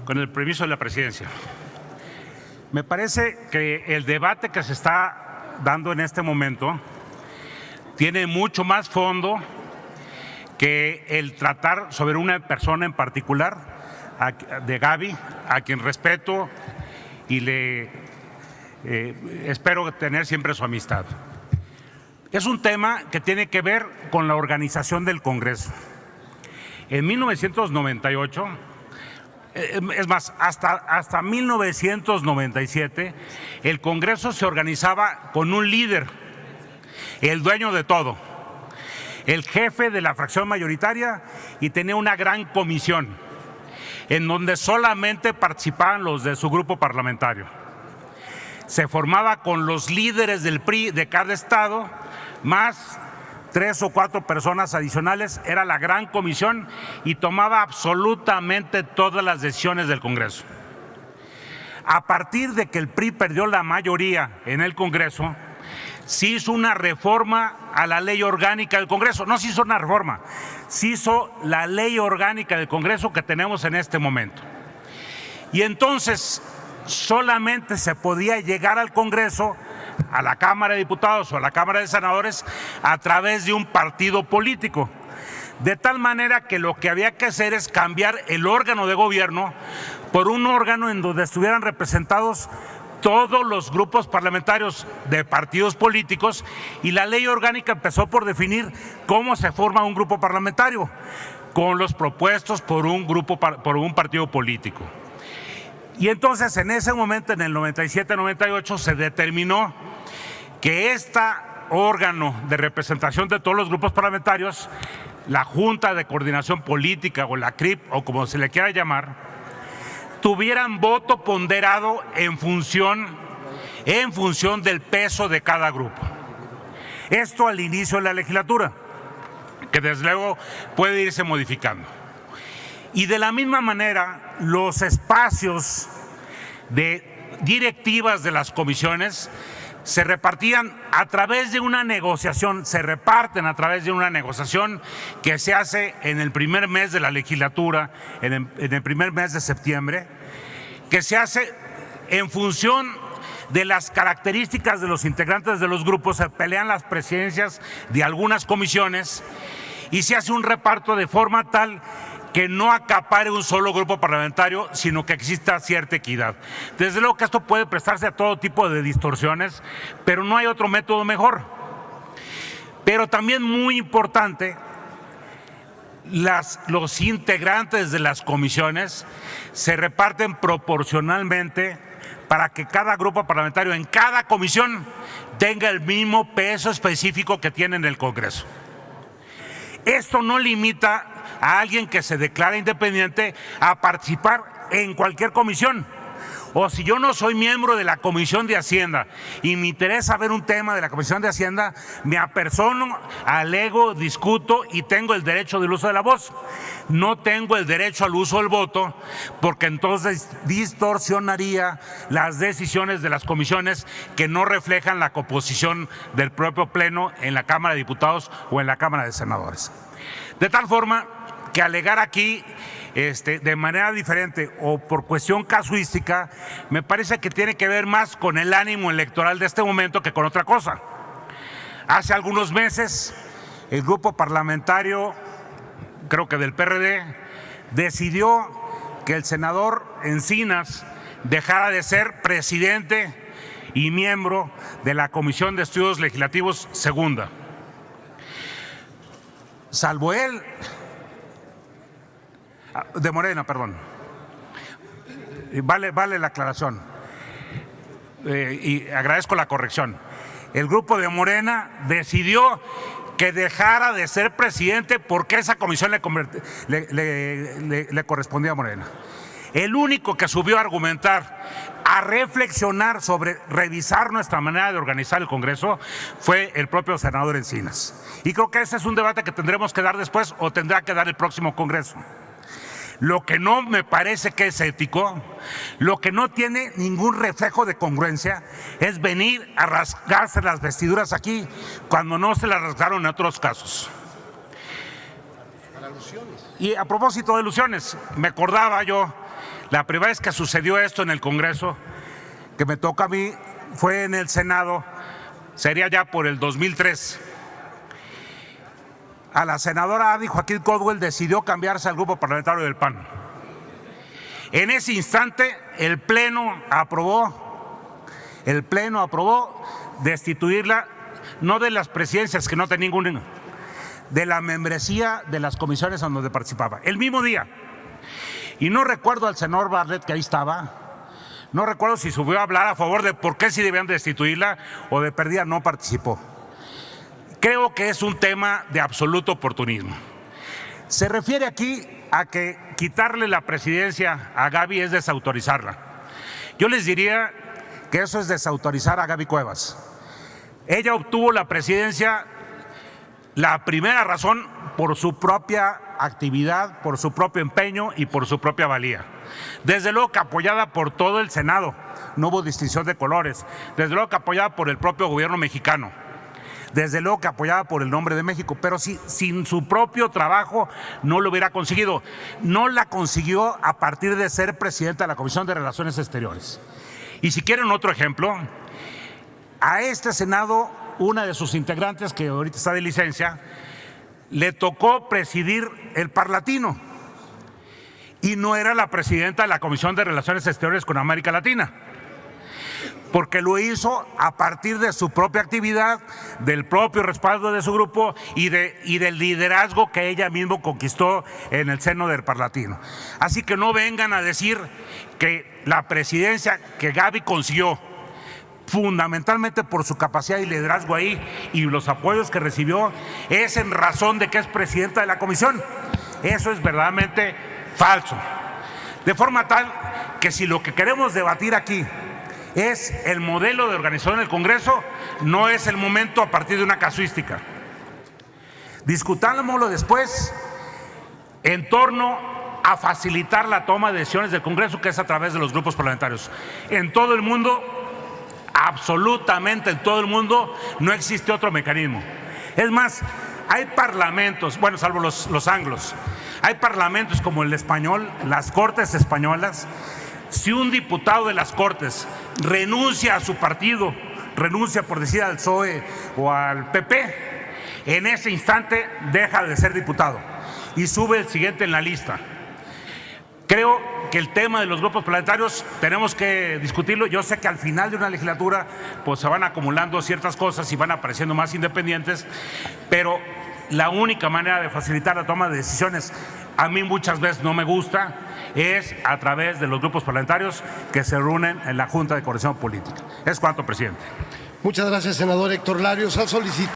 Con el permiso de la presidencia. Me parece que el debate que se está dando en este momento tiene mucho más fondo que el tratar sobre una persona en particular, de Gaby, a quien respeto y le espero tener siempre su amistad. Es un tema que tiene que ver con la organización del Congreso. En 1998, es más, hasta 1997, el Congreso se organizaba con un líder, el dueño de todo, el jefe de la fracción mayoritaria, y tenía una gran comisión en donde solamente participaban los de su grupo parlamentario. Se formaba con los líderes del PRI de cada estado, más 3 o 4 personas adicionales. Era la gran comisión y tomaba absolutamente todas las decisiones del Congreso. A partir de que el PRI perdió la mayoría en el Congreso, se hizo una reforma a la ley orgánica del Congreso. No se hizo una reforma, se hizo la ley orgánica del Congreso que tenemos en este momento. Y entonces solamente se podía llegar al Congreso, a la Cámara de Diputados o a la Cámara de Senadores, a través de un partido político. De tal manera que lo que había que hacer es cambiar el órgano de gobierno por un órgano en donde estuvieran representados todos los grupos parlamentarios de partidos políticos, y la ley orgánica empezó por definir cómo se forma un grupo parlamentario, con los propuestos por un partido político. Y entonces en ese momento, en el 97-98, se determinó que este órgano de representación de todos los grupos parlamentarios, la Junta de Coordinación Política o la CRIP o como se le quiera llamar, tuvieran voto ponderado en función del peso de cada grupo. Esto al inicio de la legislatura, que desde luego puede irse modificando. Y de la misma manera, los espacios de directivas de las comisiones se repartían a través de una negociación, que se hace en el primer mes de la legislatura, en el primer mes de septiembre, que se hace en función de las características de los integrantes de los grupos. Se pelean las presidencias de algunas comisiones y se hace un reparto de forma tal que no acapare un solo grupo parlamentario, sino que exista cierta equidad. Desde luego que esto puede prestarse a todo tipo de distorsiones, pero no hay otro método mejor. Pero también muy importante, los integrantes de las comisiones se reparten proporcionalmente para que cada grupo parlamentario en cada comisión tenga el mismo peso específico que tiene en el Congreso. Esto no limita a alguien que se declara independiente a participar en cualquier comisión. O si yo no soy miembro de la Comisión de Hacienda y me interesa ver un tema de la Comisión de Hacienda, me apersono, alego, discuto y tengo el derecho del uso de la voz. No tengo el derecho al uso del voto, porque entonces distorsionaría las decisiones de las comisiones que no reflejan la composición del propio Pleno en la Cámara de Diputados o en la Cámara de Senadores. De tal forma que alegar aquí de manera diferente o por cuestión casuística, me parece que tiene que ver más con el ánimo electoral de este momento que con otra cosa. Hace algunos meses, el grupo parlamentario, creo que del PRD, decidió que el senador Encinas dejara de ser presidente y miembro de la Comisión de Estudios Legislativos Segunda. Salvo él, de Morena, perdón. Vale la aclaración. Y agradezco la corrección. El grupo de Morena decidió que dejara de ser presidente porque esa comisión le correspondía a Morena. El único que subió a argumentar, a reflexionar sobre revisar nuestra manera de organizar el Congreso, fue el propio senador Encinas. Y creo que ese es un debate que tendremos que dar después, o tendrá que dar el próximo Congreso. Lo que no me parece que es ético, lo que no tiene ningún reflejo de congruencia, es venir a rasgarse las vestiduras aquí cuando no se las rasgaron en otros casos. Y a propósito de alusiones, me acordaba yo, la primera vez que sucedió esto en el Congreso, que me toca a mí, fue en el Senado, sería ya por el 2003. A la senadora Adi Joaquín Caldwell decidió cambiarse al grupo parlamentario del PAN. En ese instante, el Pleno aprobó destituirla, no de las presidencias, que no tenía ninguna, de la membresía de las comisiones en donde participaba, el mismo día. Y no recuerdo al senador Bartlett, que ahí estaba, no recuerdo si subió a hablar a favor de por qué sí debían destituirla o de perdida no participó. Creo que es un tema de absoluto oportunismo. Se refiere aquí a que quitarle la presidencia a Gaby es desautorizarla. Yo les diría que eso es desautorizar a Gaby Cuevas. Ella obtuvo la presidencia, la primera razón, por su propia actividad, por su propio empeño y por su propia valía. Desde luego que apoyada por todo el Senado, no hubo distinción de colores. Desde luego que apoyada por el propio gobierno mexicano. Desde luego que apoyada por el nombre de México, pero sin su propio trabajo no lo hubiera conseguido. No la consiguió a partir de ser presidenta de la Comisión de Relaciones Exteriores. Y si quieren otro ejemplo, a este Senado, una de sus integrantes, que ahorita está de licencia, le tocó presidir el Parlatino y no era la presidenta de la Comisión de Relaciones Exteriores con América Latina, porque lo hizo a partir de su propia actividad, del propio respaldo de su grupo y del liderazgo que ella misma conquistó en el seno del Parlatino. Así que no vengan a decir que la presidencia que Gaby consiguió, fundamentalmente por su capacidad y liderazgo ahí y los apoyos que recibió, es en razón de que es presidenta de la comisión. Eso es verdaderamente falso. De forma tal que si lo que queremos debatir aquí es el modelo de organización del Congreso, no es el momento a partir de una casuística. Discutámoslo después en torno a facilitar la toma de decisiones del Congreso, que es a través de los grupos parlamentarios. En todo el mundo, absolutamente en todo el mundo, no existe otro mecanismo. Es más, hay parlamentos, bueno, salvo los anglos, hay parlamentos como el español, las Cortes españolas. Si un diputado de las Cortes renuncia a su partido, renuncia por decir al PSOE o al PP, en ese instante deja de ser diputado y sube el siguiente en la lista. Creo que el tema de los grupos parlamentarios tenemos que discutirlo. Yo sé que al final de una legislatura pues se van acumulando ciertas cosas y van apareciendo más independientes, pero la única manera de facilitar la toma de decisiones, a mí muchas veces no me gusta, es a través de los grupos parlamentarios que se reúnen en la Junta de Coordinación Política. Es cuanto, presidente. Muchas gracias, senador Héctor Larios. Ha solicitado